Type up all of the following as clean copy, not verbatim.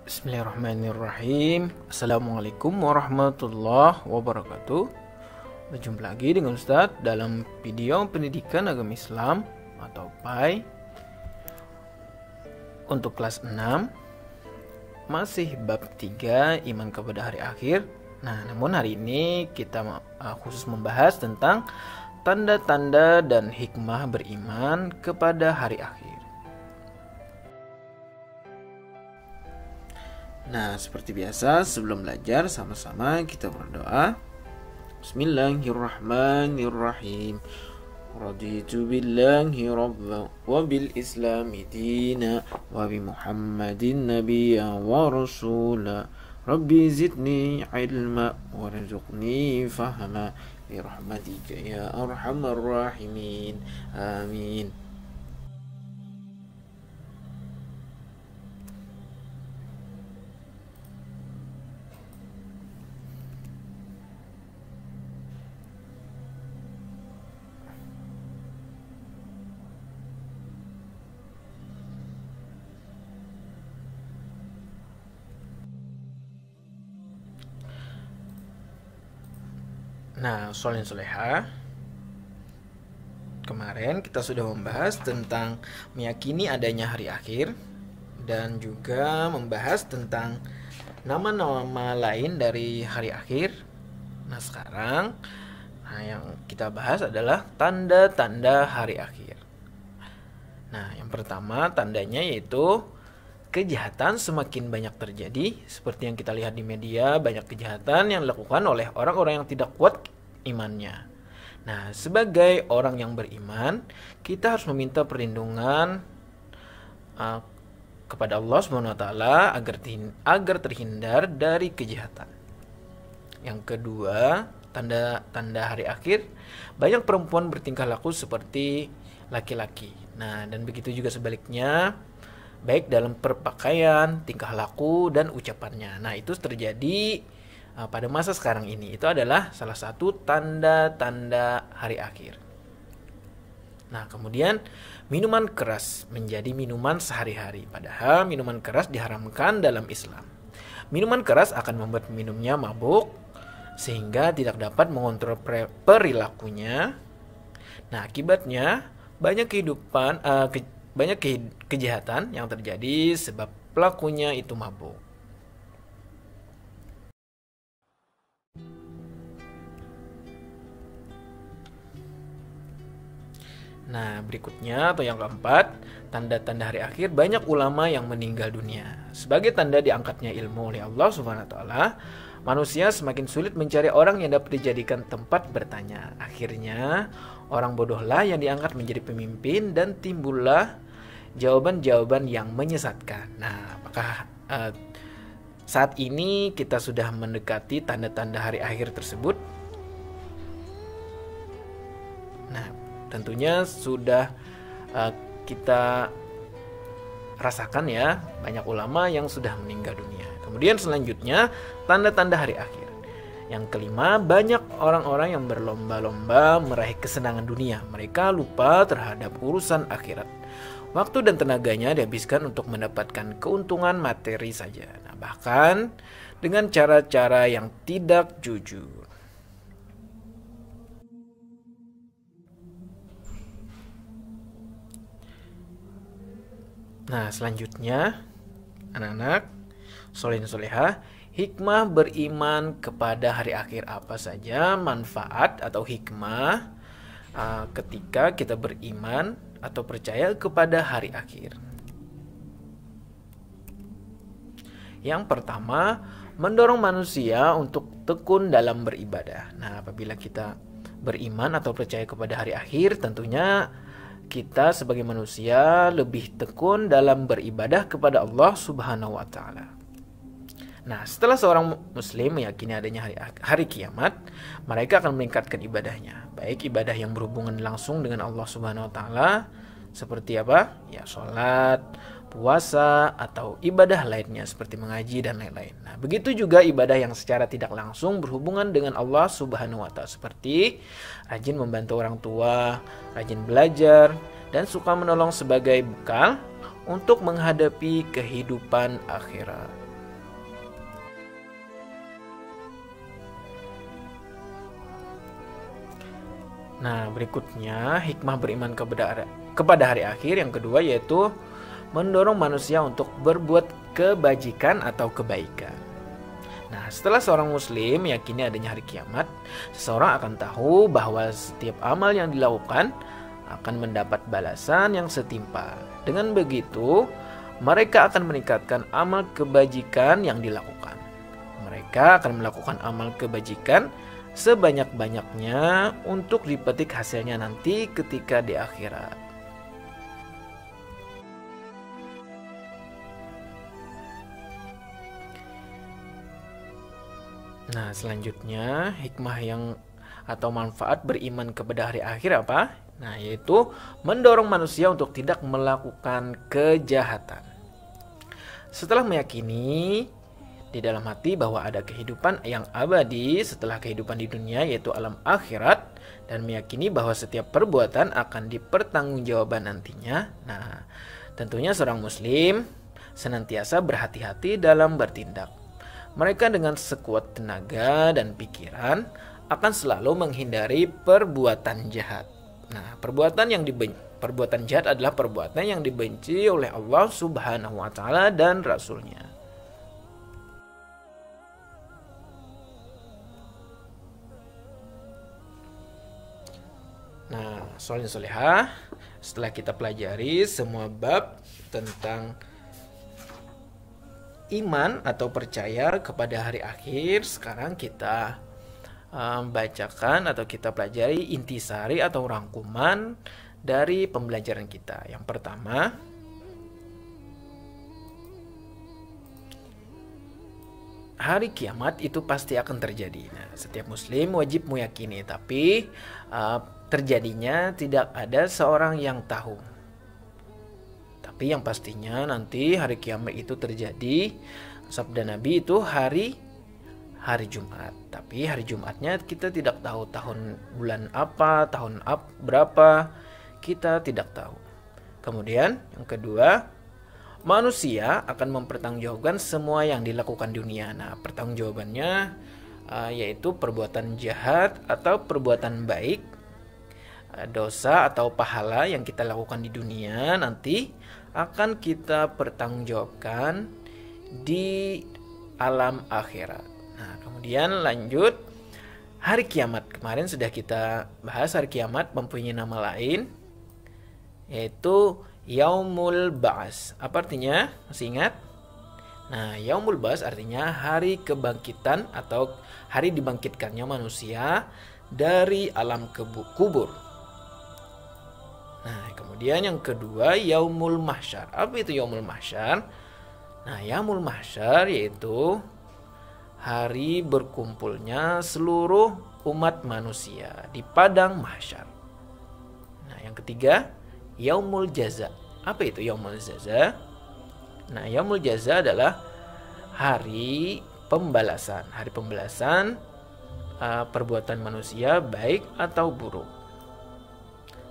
Bismillahirrahmanirrahim. Assalamualaikum warahmatullahi wabarakatuh. Berjumpa lagi dengan Ustadz dalam video pendidikan agama Islam atau PAI untuk kelas 6. Masih bab 3 iman kepada hari akhir. Namun hari ini kita khusus membahas tentang tanda-tanda dan hikmah beriman kepada hari akhir. Nah, seperti biasa sebelum belajar sama-sama kita berdoa. Bismillahirrahmanirrahim. Raditu billahi rabba wa bil islami dina wa bi Muhammadin nabiyya wa rasula. Rabbi zidni ilma warzuqni fahma bi rahmatika ya arhamar rahimin. Amin. Nah, Soleh Soleha, kemarin kita sudah membahas tentang meyakini adanya hari akhir dan juga membahas tentang nama-nama lain dari hari akhir. Nah, sekarang yang kita bahas adalah tanda-tanda hari akhir. Nah, yang pertama tandanya yaitu kejahatan semakin banyak terjadi. Seperti yang kita lihat di media, banyak kejahatan yang dilakukan oleh orang-orang yang tidak kuat imannya. Nah, sebagai orang yang beriman, kita harus meminta perlindungan kepada Allah SWT agar terhindar dari kejahatan. Yang kedua, tanda-tanda hari akhir, banyak perempuan bertingkah laku seperti laki-laki. Nah, dan begitu juga sebaliknya, baik dalam perpakaian, tingkah laku, dan ucapannya. Nah, itu terjadi pada masa sekarang ini. Itu adalah salah satu tanda-tanda hari akhir. Nah, kemudian minuman keras menjadi minuman sehari-hari. Padahal minuman keras diharamkan dalam Islam. Minuman keras akan membuat minumnya mabuk, sehingga tidak dapat mengontrol perilakunya. Nah, akibatnya banyak kejahatan yang terjadi sebab pelakunya itu mabuk. Nah, berikutnya atau yang keempat, tanda-tanda hari akhir, banyak ulama yang meninggal dunia. Sebagai tanda diangkatnya ilmu oleh Allah SWT, manusia semakin sulit mencari orang yang dapat dijadikan tempat bertanya. Akhirnya, orang bodohlah yang diangkat menjadi pemimpin dan timbullah jawaban-jawaban yang menyesatkan. Nah, apakah saat ini kita sudah mendekati tanda-tanda hari akhir tersebut? Nah, tentunya sudah kita rasakan ya, banyak ulama yang sudah meninggal dunia. Kemudian selanjutnya, tanda-tanda hari akhir. Yang kelima, banyak orang-orang yang berlomba-lomba meraih kesenangan dunia. Mereka lupa terhadap urusan akhirat. Waktu dan tenaganya dihabiskan untuk mendapatkan keuntungan materi saja. Nah, bahkan dengan cara-cara yang tidak jujur. Nah, selanjutnya, anak-anak, Solehin Soleha, hikmah beriman kepada hari akhir. Apa saja manfaat atau hikmah ketika kita beriman atau percaya kepada hari akhir? Yang pertama, mendorong manusia untuk tekun dalam beribadah. Nah, apabila kita beriman atau percaya kepada hari akhir, tentunya kita sebagai manusia lebih tekun dalam beribadah kepada Allah Subhanahu wa Ta'ala. Nah, setelah seorang muslim meyakini adanya hari kiamat, mereka akan meningkatkan ibadahnya, baik ibadah yang berhubungan langsung dengan Allah Subhanahu wa Ta'ala, seperti apa? Ya, sholat, puasa, atau ibadah lainnya seperti mengaji dan lain-lain. Nah, begitu juga ibadah yang secara tidak langsung berhubungan dengan Allah Subhanahu wa Ta'ala, seperti rajin membantu orang tua, rajin belajar, dan suka menolong sebagai bekal untuk menghadapi kehidupan akhirat. Nah, berikutnya hikmah beriman kepada hari akhir yang kedua yaitu mendorong manusia untuk berbuat kebajikan atau kebaikan. Nah, setelah seorang muslim meyakini adanya hari kiamat, seseorang akan tahu bahwa setiap amal yang dilakukan akan mendapat balasan yang setimpal. Dengan begitu, mereka akan meningkatkan amal kebajikan yang dilakukan. Mereka akan melakukan amal kebajikan sebanyak-banyaknya untuk dipetik hasilnya nanti ketika di akhirat. Nah, selanjutnya hikmah atau manfaat beriman kepada hari akhir apa? Nah, yaitu mendorong manusia untuk tidak melakukan kejahatan. Setelah meyakini di dalam hati bahwa ada kehidupan yang abadi setelah kehidupan di dunia yaitu alam akhirat dan meyakini bahwa setiap perbuatan akan dipertanggungjawabkan nantinya. Nah, tentunya seorang muslim senantiasa berhati-hati dalam bertindak. Mereka dengan sekuat tenaga dan pikiran akan selalu menghindari perbuatan jahat. Nah, perbuatan jahat adalah perbuatan yang dibenci oleh Allah Subhanahu wa taala dan Rasul-Nya. Nah, soleh solehah, setelah kita pelajari semua bab tentang iman atau percaya kepada hari akhir, sekarang kita bacakan atau kita pelajari intisari atau rangkuman dari pembelajaran kita. Yang pertama, hari kiamat itu pasti akan terjadi. Nah, setiap muslim wajib meyakini, tapi terjadinya tidak ada seorang yang tahu. Tapi yang pastinya nanti hari kiamat itu terjadi. Sabda Nabi itu hari Jumat. Tapi hari Jumatnya kita tidak tahu bulan apa, tahun berapa, kita tidak tahu. Kemudian yang kedua, manusia akan mempertanggungjawabkan semua yang dilakukan di dunia. Nah, pertanggungjawabannya yaitu perbuatan jahat atau perbuatan baik, dosa atau pahala yang kita lakukan di dunia nanti akan kita pertanggungjawabkan di alam akhirat. Nah, kemudian lanjut hari kiamat. Kemarin sudah kita bahas hari kiamat mempunyai nama lain yaitu Yaumul Ba'ats. Apa artinya? Masih ingat? Nah, Yaumul Ba'ats artinya hari kebangkitan atau hari dibangkitkannya manusia dari alam kubur. Nah, kemudian yang kedua Yaumul Mahsyar. Apa itu Yaumul Mahsyar? Nah, Yaumul Mahsyar yaitu hari berkumpulnya seluruh umat manusia di padang mahsyar. Nah, yang ketiga Yaumul Jaza. Apa itu Yaumul Jaza? Nah, Yaumul Jaza adalah hari pembalasan. Hari pembalasan perbuatan manusia baik atau buruk.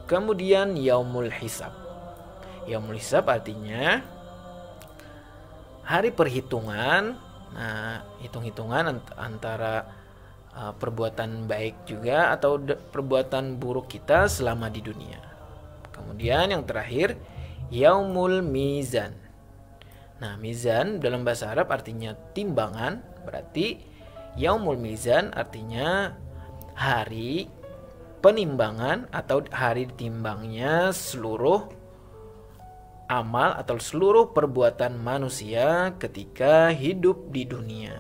Kemudian Yaumul Hisab. Yaumul Hisab artinya hari perhitungan. Nah, hitung-hitungan antara perbuatan baik juga atau perbuatan buruk kita selama di dunia. Kemudian yang terakhir Yaumul Mizan. Nah, mizan dalam bahasa Arab artinya timbangan. Berarti Yaumul Mizan artinya hari penimbangan atau hari ditimbangnya seluruh amal atau seluruh perbuatan manusia ketika hidup di dunia.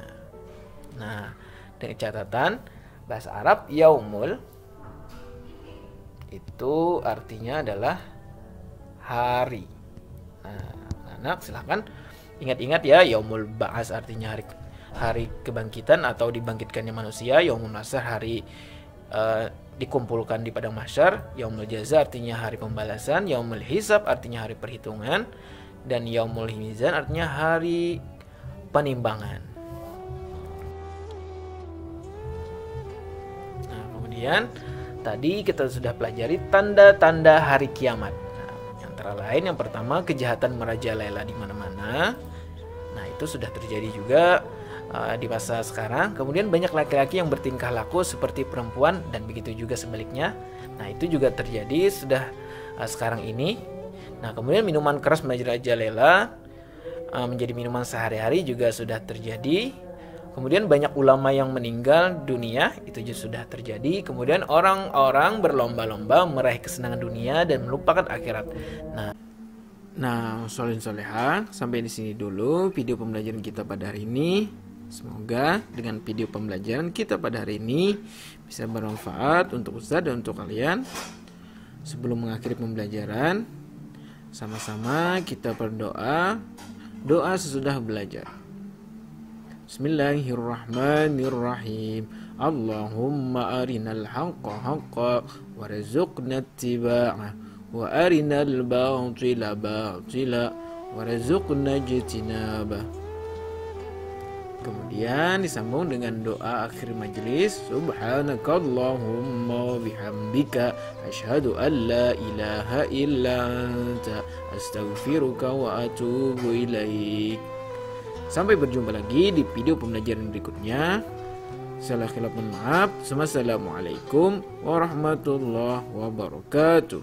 Nah, dengan catatan bahasa Arab Yaumul itu artinya adalah hari. Nah, anak silahkan ingat-ingat ya, Yaumul Ba'ats artinya hari kebangkitan atau dibangkitkannya manusia. Yaumul Mahsyar hari dikumpulkan di padang mahsyar. Yaumul Jaza artinya hari pembalasan. Yaumul Hisab artinya hari perhitungan. Dan Yaumul Mizan artinya hari penimbangan. Nah, kemudian tadi kita sudah pelajari tanda-tanda hari kiamat. Nah, antara lain yang pertama kejahatan merajalela di mana-mana. Nah, itu sudah terjadi juga di masa sekarang. Kemudian banyak laki-laki yang bertingkah laku seperti perempuan dan begitu juga sebaliknya. Nah, itu juga terjadi sudah sekarang ini. Nah, kemudian minuman keras merajalela menjadi minuman sehari-hari juga sudah terjadi. Kemudian banyak ulama yang meninggal dunia, itu juga sudah terjadi. Kemudian orang-orang berlomba-lomba meraih kesenangan dunia dan melupakan akhirat. Nah, solihin soleha, sampai di sini dulu video pembelajaran kita pada hari ini. Semoga dengan video pembelajaran kita pada hari ini bisa bermanfaat untuk Ustaz dan untuk kalian. Sebelum mengakhiri pembelajaran, sama-sama kita berdoa. Doa sesudah belajar. Bismillahirrahmanirrahim. Allahumma arinal haqqa haqqa warzuqna ittiba'ah wa arinal batila batila warzuqna ijtinabah. Kemudian disambung dengan doa akhir majelis. Subhanakallahumma bihamdika asyhadu an la ilaha illa anta astaghfiruka wa atubu ilaik. Sampai berjumpa lagi di video pembelajaran berikutnya. Salah khilaf mohon maaf. Wassalamualaikum warahmatullahi wabarakatuh.